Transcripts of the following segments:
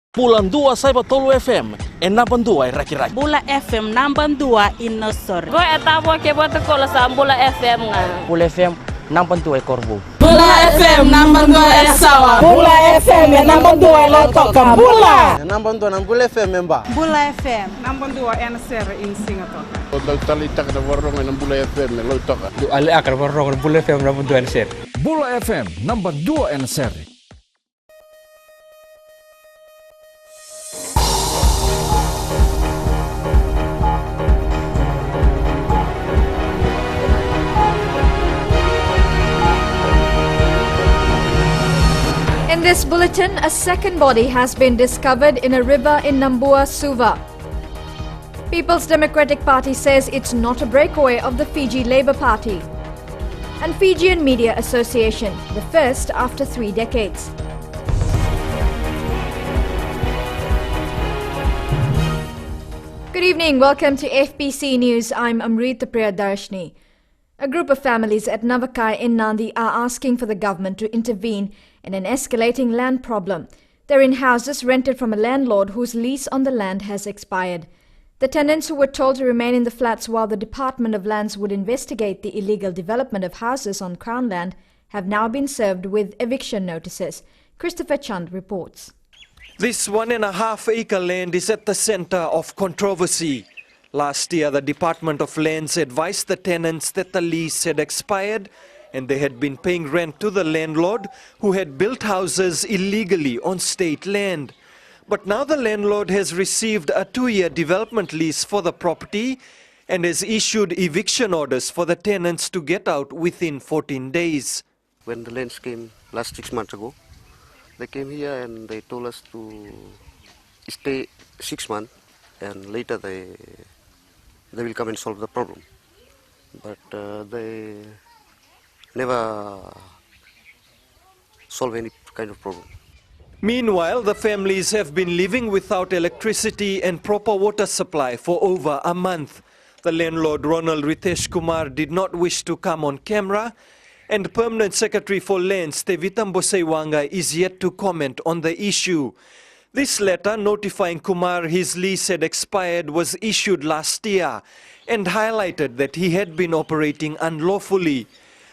Bulan 2 sa Tolu FM, enapan 2 rakirai. Bula FM namban 2 inosor. Go etabo ke bota kola sa Bula FM nga. Bula FM namban 2 Korbu. Bula FM namban 2 Sawa. Bula FM namban 2 Lotoka. Bula. Namban 2 nang Bula FM memba. Bula FM namban 2 NSR in Singapore. Kalau talita kada warong nang Bula FM Lotoka. Ali akar warong Bula FM namban 2 NSR. Bula FM namban 2 NSR. In this bulletin, a second body has been discovered in a river in Nambua, Suva. People's Democratic Party says it's not a breakaway of the Fiji Labour Party. And Fijian Media Association, the first after 3 decades. Good evening, welcome to FBC News. I'm Amrita Priyadarshini. A group of families at Navakai in Nadi are asking for the government to intervene in an escalating land problem. They're in houses rented from a landlord whose lease on the land has expired. The tenants, who were told to remain in the flats while the Department of Lands would investigate the illegal development of houses on Crown land, have now been served with eviction notices. Christopher Chand reports. This 1.5-acre land is at the center of controversy. Last year, the Department of Lands advised the tenants that the lease had expired and they had been paying rent to the landlord who had built houses illegally on state land. But now the landlord has received a 2-year development lease for the property and has issued eviction orders for the tenants to get out within 14 days. When the lands came last 6 months ago, they came here and they told us to stay 6 months and later they will come and solve the problem. But they never solve any kind of problem. Meanwhile, the families have been living without electricity and proper water supply for over a month. The landlord, Ronald Ritesh Kumar, did not wish to come on camera, and Permanent Secretary for Lands, Tevitam Boseiwanga, is yet to comment on the issue. This letter notifying Kumar his lease had expired was issued last year and highlighted that he had been operating unlawfully.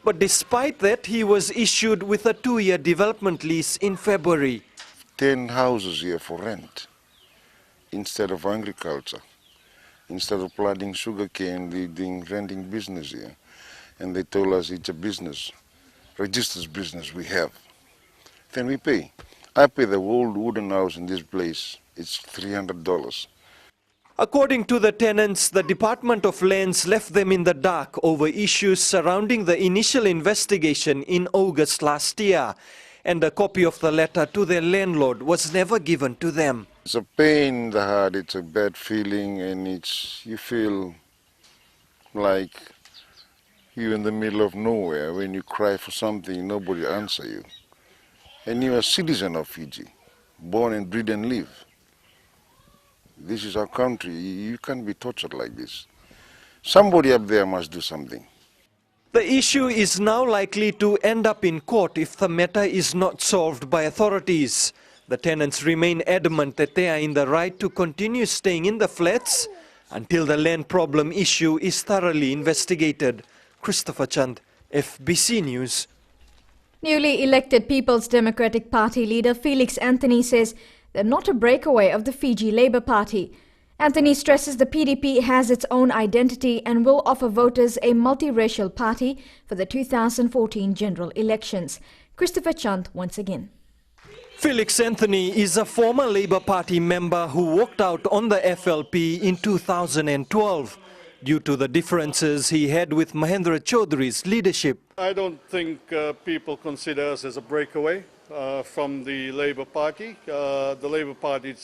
But despite that, he was issued with a 2-year development lease in February. 10 houses here for rent instead of agriculture. Instead of planting sugarcane, we're doing renting business here. And they told us it's a business, registered business we have. Then we pay. I pay the old wooden house in this place. It's $300. According to the tenants, the Department of Lands left them in the dark over issues surrounding the initial investigation in August last year, and a copy of the letter to their landlord was never given to them. It's a pain in the heart, it's a bad feeling, and you feel like you're in the middle of nowhere. When you cry for something, nobody answers you. And you're a citizen of Fiji, born and breed and live. This is our country. You can't be tortured like this. Somebody up there must do something. The issue is now likely to end up in court if the matter is not solved by authorities. The tenants remain adamant that they are in the right to continue staying in the flats until the land problem issue is thoroughly investigated. Christopher Chand, FBC News. Newly elected People's Democratic Party leader Felix Anthony says they're not a breakaway of the Fiji Labour Party. Anthony stresses the PDP has its own identity and will offer voters a multiracial party for the 2014 general elections. Christopher Chand once again. Felix Anthony is a former Labour Party member who walked out on the FLP in 2012 due to the differences he had with Mahendra Chaudhry's leadership. I don't think people consider us as a breakaway from the Labour Party. The Labour Party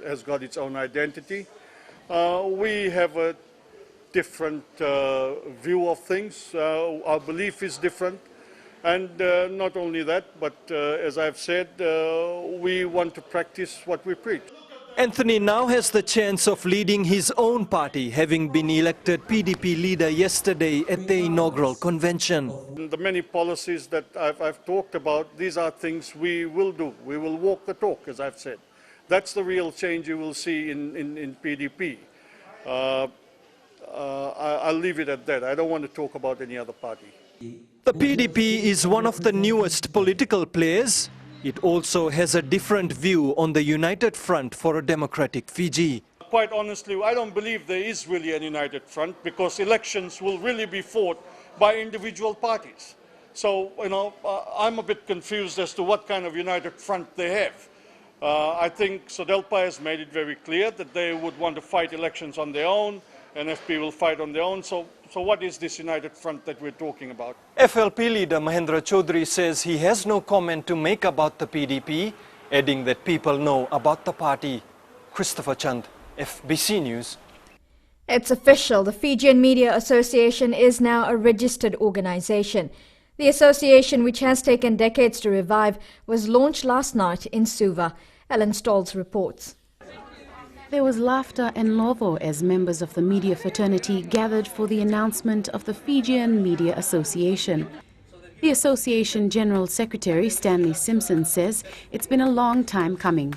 has got its own identity. We have a different view of things. Our belief is different. And not only that, but as I've said, we want to practice what we preach. Anthony now has the chance of leading his own party, having been elected PDP leader yesterday at the inaugural convention. The many policies that I've talked about, these are things we will do. We will walk the talk, as I've said. That's the real change you will see in PDP. I'll leave it at that. I don't want to talk about any other party. The PDP is one of the newest political players. It also has a different view on the United Front for a Democratic Fiji. Quite honestly, I don't believe there is really an united front because elections will really be fought by individual parties. So, I'm a bit confused as to what kind of united front they have. I think Sodelpa has made it very clear that they would want to fight elections on their own, and FP will fight on their own. So what is this united front that we're talking about? FLP leader Mahendra Chaudhry says he has no comment to make about the PDP, adding that people know about the party. Christopher Chand, FBC News. It's official. The Fijian Media Association is now a registered organisation. The association, which has taken decades to revive, was launched last night in Suva. Ellen Stolz reports. There was laughter and lovo as members of the media fraternity gathered for the announcement of the Fijian Media Association. The association General Secretary Stanley Simpson says it's been a long time coming.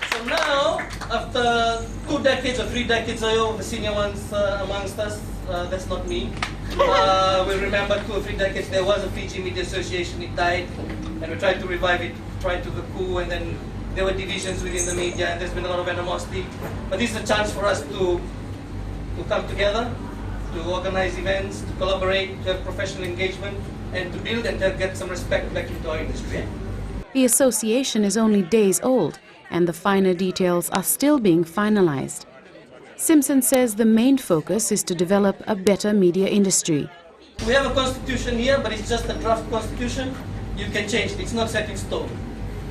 So now, after 2 decades or 3 decades ago, the senior ones amongst us, that's not me. We remember 2 or 3 decades there was a Fiji Media Association, it died, and we tried to revive it prior to the coup, and then there were divisions within the media, and there's been a lot of animosity. But this is a chance for us to come together, to organize events, to collaborate, to have professional engagement, and to build and to get some respect back into our industry. The association is only days old, and the finer details are still being finalized. Simpson says the main focus is to develop a better media industry. We have a constitution here, but it's just a draft constitution. You can change it, it's not set in stone.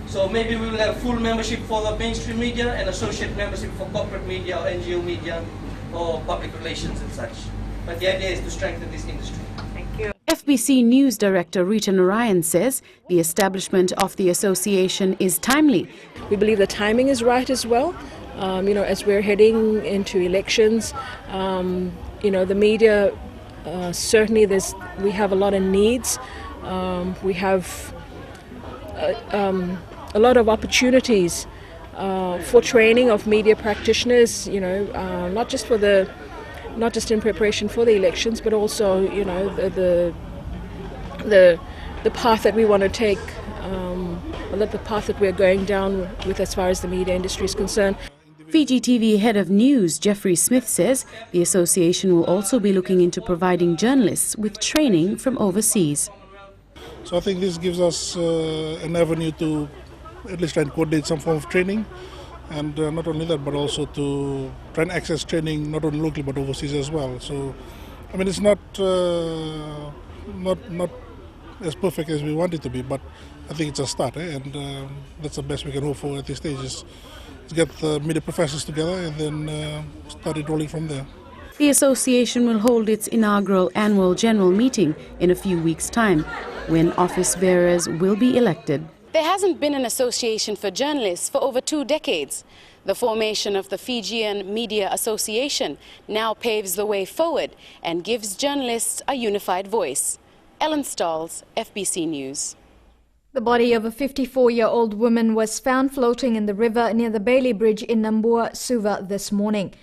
So maybe we will have full membership for the mainstream media and associate membership for corporate media or NGO media or public relations and such. But the idea is to strengthen this industry. Thank you. FBC News Director Rita Narayan says the establishment of the association is timely. We believe the timing is right as well. As we're heading into elections, the media, certainly we have a lot of needs. We have a lot of opportunities for training of media practitioners, not just in preparation for the elections, but also, the path that we want to take, the path that we're going down with as far as the media industry is concerned. FBCTV Head of News Jeffrey Smith says the association will also be looking into providing journalists with training from overseas. So I think this gives us an avenue to at least try and coordinate some form of training, and not only that, but also to try and access training not only locally but overseas as well. So, it's not as perfect as we want it to be, but I think it's a start, and that's the best we can hope for at this stage, is to get the media professionals together and then start it rolling from there. The association will hold its inaugural annual general meeting in a few weeks' time, when office bearers will be elected. There hasn't been an association for journalists for over 2 decades. The formation of the Fijian Media Association now paves the way forward and gives journalists a unified voice. Ellen Stalls, FBC News. The body of a 54-year-old woman was found floating in the river near the Bailey Bridge in Nambua, Suva this morning.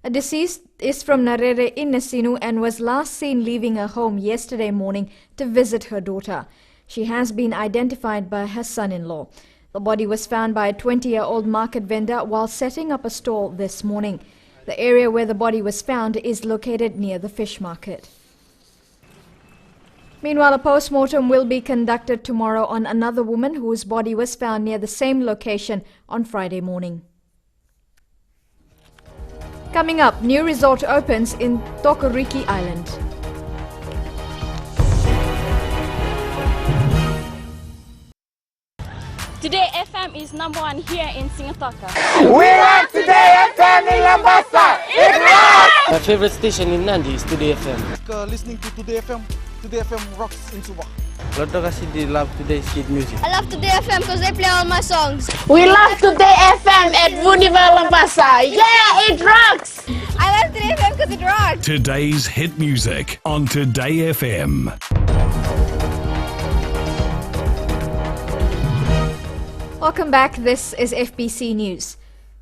A deceased is from Narere in Nasinu and was last seen leaving her home yesterday morning to visit her daughter. She has been identified by her son-in-law. The body was found by a 20-year-old market vendor while setting up a stall this morning. The area where the body was found is located near the fish market. Meanwhile, a post-mortem will be conducted tomorrow on another woman whose body was found near the same location on Friday morning. Coming up, new resort opens in Tokoriki Island. Today FM is #1 here in Singapore. We love Today FM in Lambasa. It rocks! My favorite station in Nadi is Today FM. Listening to Today FM. Today FM rocks in Suva. Lotto kasi love Today's kid music. I love Today FM because they play all my songs. We love Today FM at Vuniva Lambasa. Yeah, it rocks! I love Today FM because it rocks. Today's hit music on Today FM. Welcome back. This is FBC News.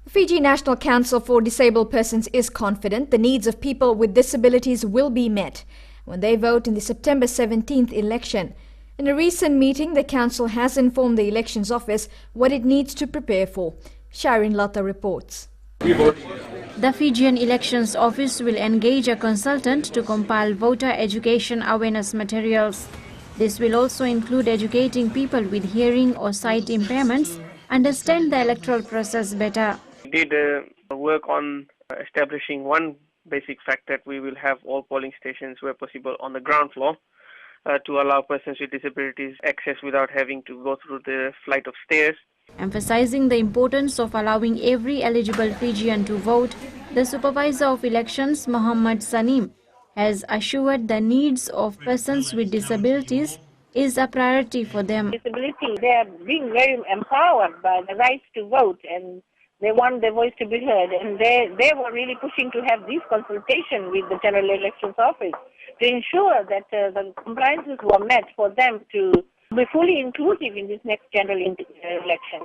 The Fiji National Council for Disabled Persons is confident the needs of people with disabilities will be met when they vote in the September 17th election. In a recent meeting, the council has informed the elections office what it needs to prepare for. Sharon Lata reports. The Fijian Elections Office will engage a consultant to compile voter education awareness materials. This will also include educating people with hearing or sight impairments understand the electoral process better. We did work on establishing one basic fact that we will have all polling stations where possible on the ground floor to allow persons with disabilities access without having to go through the flight of stairs. Emphasizing the importance of allowing every eligible Fijian to vote, the Supervisor of Elections, Mohammad Sanim, has assured the needs of persons with disabilities is a priority for them. Disability, they are being very empowered by the right to vote, and they want their voice to be heard, and they were really pushing to have this consultation with the General Elections Office to ensure that the compliances were met for them to be fully inclusive in this next general election.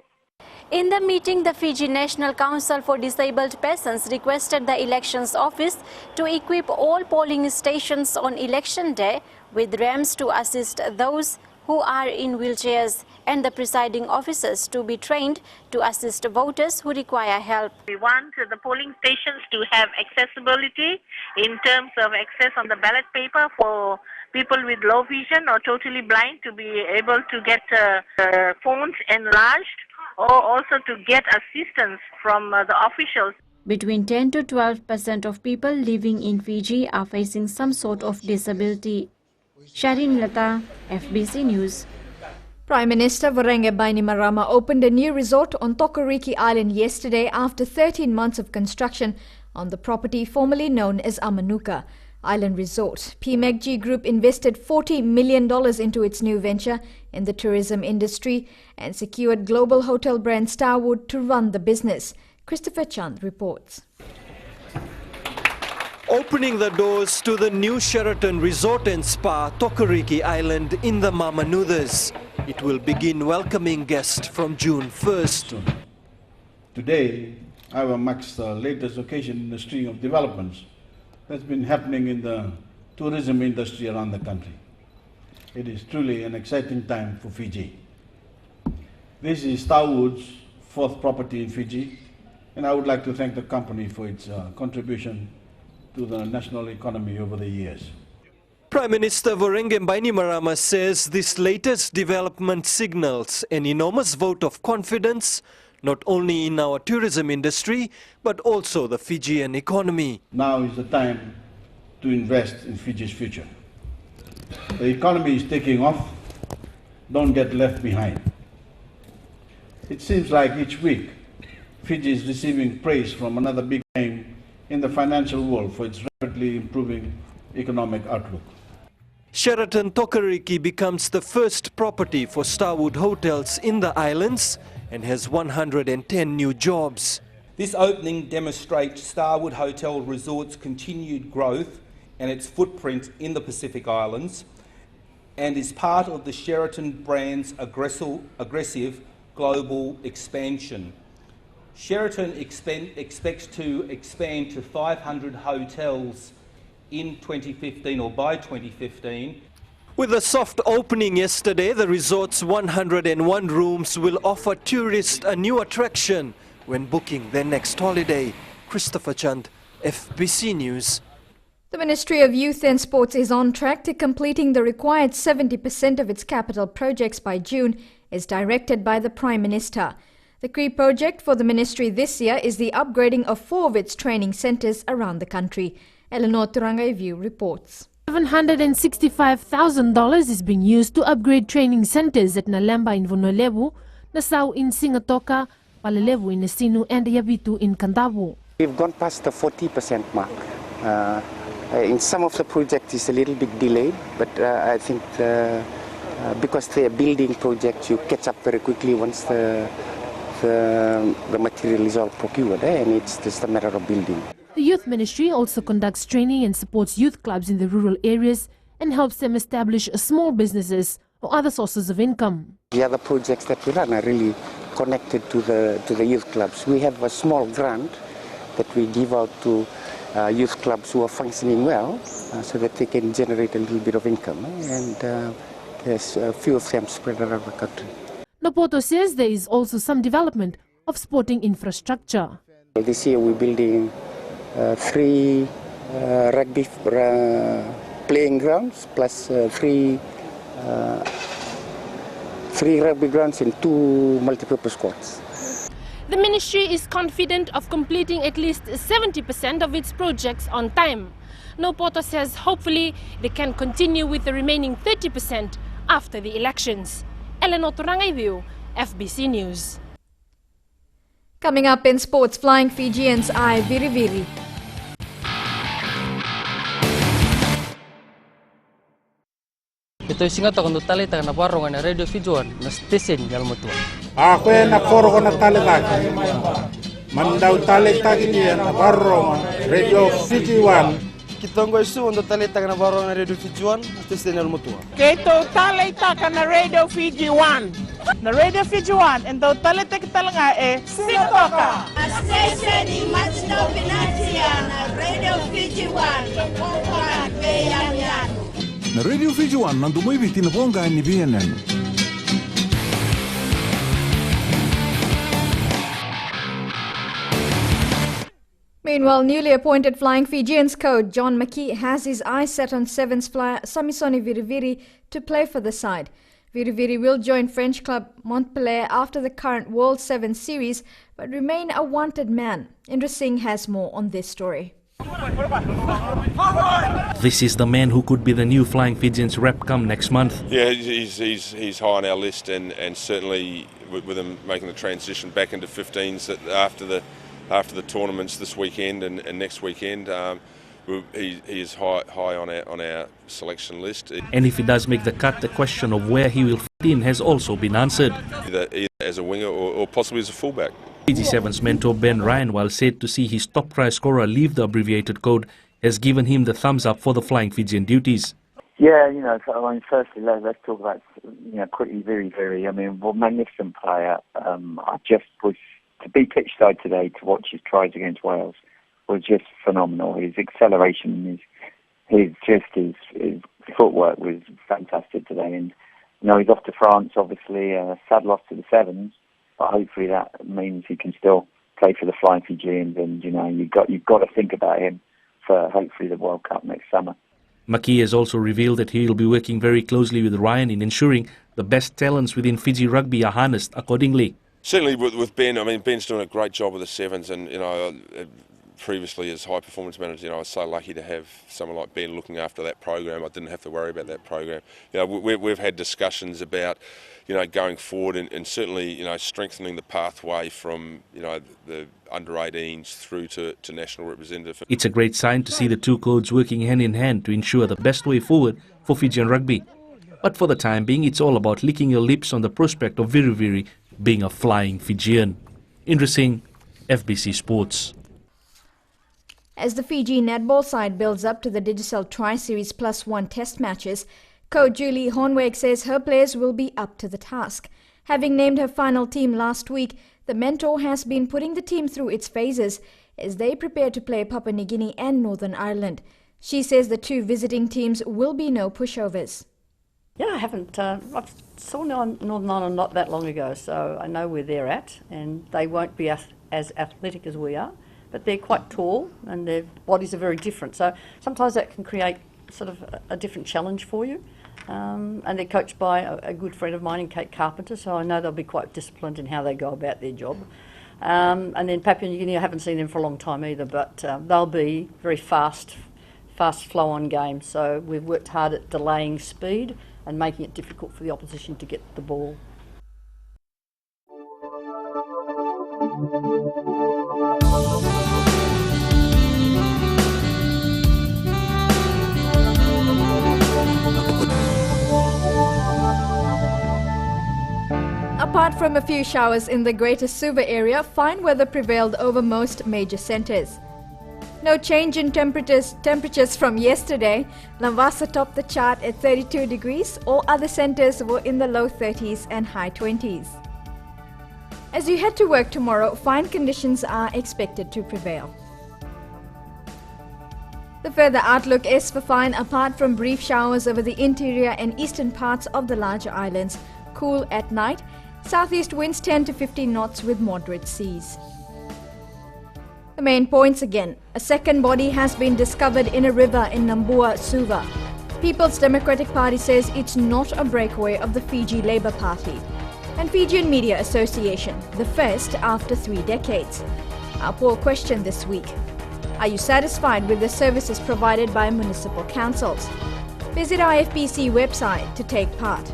In the meeting, the Fiji National Council for Disabled Persons requested the Elections Office to equip all polling stations on election day with ramps to assist those who are in wheelchairs, and the presiding officers to be trained to assist voters who require help. We want the polling stations to have accessibility in terms of access on the ballot paper for people with low vision or totally blind to be able to get phones enlarged, or also to get assistance from the officials. Between 10 to 12% of people living in Fiji are facing some sort of disability. Sharin Lata, FBC News. Prime Minister Vorenga Bainimarama opened a new resort on Tokariki Island yesterday after 13 months of construction on the property formerly known as Amanuka Island Resort. PMEGG Group invested $40 million into its new venture in the tourism industry and secured global hotel brand Starwood to run the business. Christopher Chand reports. Opening the doors to the new Sheraton Resort and Spa, Tokariki Island in the Mamanuthas. It will begin welcoming guests from June 1st. Today, our marks the latest occasion in the string of developments that's been happening in the tourism industry around the country. It is truly an exciting time for Fiji. This is Starwood's fourth property in Fiji, and I would like to thank the company for its contribution to the national economy over the years. Prime Minister Vorenga Bainimarama says this latest development signals an enormous vote of confidence not only in our tourism industry but also the Fijian economy. Now is the time to invest in Fiji's future. The economy is taking off. Don't get left behind. It seems like each week Fiji is receiving praise from another big name in the financial world for its rapidly improving economic outlook. Sheraton Tokariki becomes the first property for Starwood Hotels in the islands and has 110 new jobs. This opening demonstrates Starwood Hotel Resort's continued growth and its footprint in the Pacific Islands, and is part of the Sheraton brand's aggressive global expansion. Sheraton expects to expand to 500 hotels in 2015 or by 2015. With a soft opening yesterday, the resort's 101 rooms will offer tourists a new attraction when booking their next holiday. Christopher Chand, FBC News. The Ministry of Youth and Sports is on track to completing the required 70% of its capital projects by June, as directed by the Prime Minister. The key project for the ministry this year is the upgrading of 4 of its training centres around the country. Eleanor Turangaivu reports. $765,000 is being used to upgrade training centres at Nalemba in Vunolevu, Nassau in Singatoka, Palelevu in Nesinu and Yabitu in Kandavu. We've gone past the 40% mark. In some of the projects it's a little bit delayed, but I think because they're building projects, you catch up very quickly once the material is all procured, and it's just a matter of building. The Youth Ministry also conducts training and supports youth clubs in the rural areas and helps them establish small businesses or other sources of income. The other projects that we run are really connected to the youth clubs. We have a small grant that we give out to youth clubs who are functioning well, so that they can generate a little bit of income. And there's a few of them spread around the country. Nopoto says there is also some development of sporting infrastructure. This year we're building 3 rugby playing grounds plus 3 rugby grounds and 2 multipurpose courts. The ministry is confident of completing at least 70% of its projects on time. Nopoto says hopefully they can continue with the remaining 30% after the elections. Eleanor Turangaiviu, FBC News. Coming up in sports, flying Fijians eye Viri Viri. Ito singato kung talita na barong na Radio Fijian na station yalmotua. Ako na koro na talita. Mandau talita gini na barong Radio Fijian. Kitongo isu untuk talita na barong na Radio Fijian station yalmotua. Keto talita na Radio Fijian. Na Radio Fijian ento talita kita nga Singatoka. Station in Matino Pinatia na Radio Fijian. Pongkan Beyanyan. Na Radio Fijian nandu mo ibiti na pongkan ni BNN. Meanwhile, newly appointed Flying Fijians coach John McKee has his eyes set on Sevens flyer Samisoni Viriviri to play for the side. Viriviri will join French club Montpellier after the current World Sevens series, but remain a wanted man. Indra Singh has more on this story. This is the man who could be the new Flying Fijians rep come next month. Yeah, he's high on our list, and certainly with him making the transition back into 15s after the tournaments this weekend and next weekend. He is high on our selection list. And if he does make the cut, the question of where he will fit in has also been answered. Either as a winger or possibly as a fullback. Fiji Sevens mentor Ben Ryan, while said to see his top try scorer leave the abbreviated code, has given him the thumbs up for the Flying Fijian duties. Yeah, firstly, let's talk about, quickly, very, magnificent player. I just was, to be pitch side today to watch his tries against Wales was just phenomenal. His acceleration, his footwork was fantastic today. And, he's off to France, obviously, a sad loss to the Sevens, but hopefully that means he can still play for the Flying Fijians, and you've got to think about him for hopefully the World Cup next summer. McKee has also revealed that he will be working very closely with Ryan in ensuring the best talents within Fiji rugby are harnessed accordingly. Certainly with Ben, Ben's doing a great job with the Sevens, and previously as high performance manager, I was so lucky to have someone like Ben looking after that program. I didn't have to worry about that program. We've had discussions about going forward and certainly strengthening the pathway from the under-18s through to national representative. It's a great sign to see the two codes working hand in hand to ensure the best way forward for Fijian rugby. But for the time being, it's all about licking your lips on the prospect of Viriviri being a Flying Fijian. Indra Singh, FBC Sports. As the Fiji netball side builds up to the Digicel Tri-Series +1 test matches, coach Julie Hornweg says her players will be up to the task. Having named her final team last week, the mentor has been putting the team through its phases as they prepare to play Papua New Guinea and Northern Ireland. She says the two visiting teams will be no pushovers. Yeah, I haven't. I saw Northern Ireland not that long ago, so I know where they're at, and they won't be as athletic as we are, but they're quite tall and their bodies are very different. So sometimes that can create sort of a different challenge for you. And they're coached by a good friend of mine, Kate Carpenter, so I know they'll be quite disciplined in how they go about their job. And then Papua New Guinea, I haven't seen them for a long time either, but they'll be very fast flow-on games. So we've worked hard at delaying speed and making it difficult for the opposition to get the ball. Apart from a few showers in the Greater Suva area, fine weather prevailed over most major centres. No change in temperatures from yesterday. Lamvasa topped the chart at 32 degrees. All other centres were in the low 30s and high 20s. As you head to work tomorrow, fine conditions are expected to prevail. The further outlook is for fine apart from brief showers over the interior and eastern parts of the larger islands. Cool at night. Southeast winds 10 to 15 knots with moderate seas. The main points again. A second body has been discovered in a river in Nambua, Suva. People's Democratic Party says it's not a breakaway of the Fiji Labour Party. And Fijian Media Association, the first after 3 decades. Our poll question this week. Are you satisfied with the services provided by municipal councils? Visit our FBC website to take part.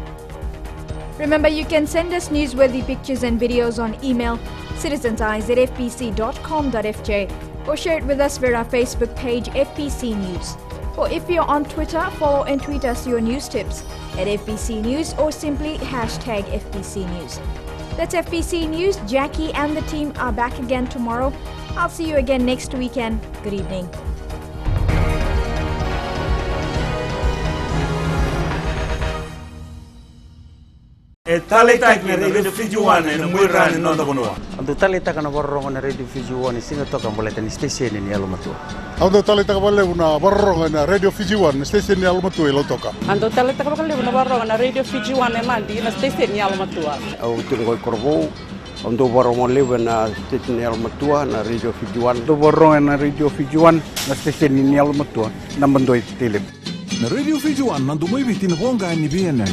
Remember, you can send us newsworthy pictures and videos on email citizenseyes@fbc.com.fj or share it with us via our Facebook page FBC News. Or if you're on Twitter, follow and tweet us your news tips at FBC News or simply hashtag FBC News. That's FBC News. Jackie and the team are back again tomorrow. I'll see you again next weekend. Good evening. Talitak na Radio Fijian na muiran na nonda bonua. Ando talitak na borong na Radio Fijian singa toka bulletin station ni alumatu. Ando talitak bale una borong na Radio Fijian station ni alumatu ilo toka. Ando talitak bale una borong na Radio Fijian na Nadi na station ni alumatu. Au tungoi korbo. Ando borong lewe na station ni alumatu na Radio Fijian. Ando borong na Radio Fijian na station ni alumatu na mandoi telem. Na Radio Fijian nandu mai bitin bonga ni bienen.